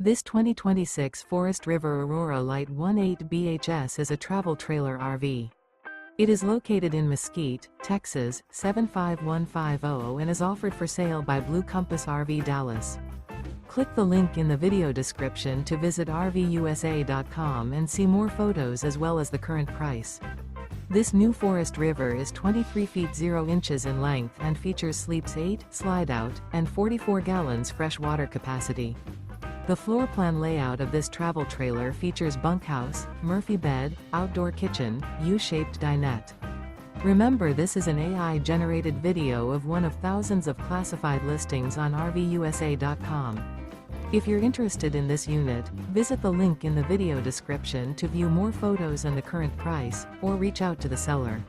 This 2026 Forest River Aurora Light 18 BHS is a travel trailer RV. It is located in Mesquite, Texas, 75150 and is offered for sale by Blue Compass RV Dallas. Click the link in the video description to visit RVUSA.com and see more photos as well as the current price. This new Forest River is 23 feet 0 inches in length and features sleeps 8, slide-out, and 44 gallons fresh water capacity. The floor plan layout of this travel trailer features bunkhouse, Murphy bed, outdoor kitchen, U-shaped dinette. Remember, this is an AI-generated video of one of thousands of classified listings on RVUSA.com. If you're interested in this unit, visit the link in the video description to view more photos and the current price, or reach out to the seller.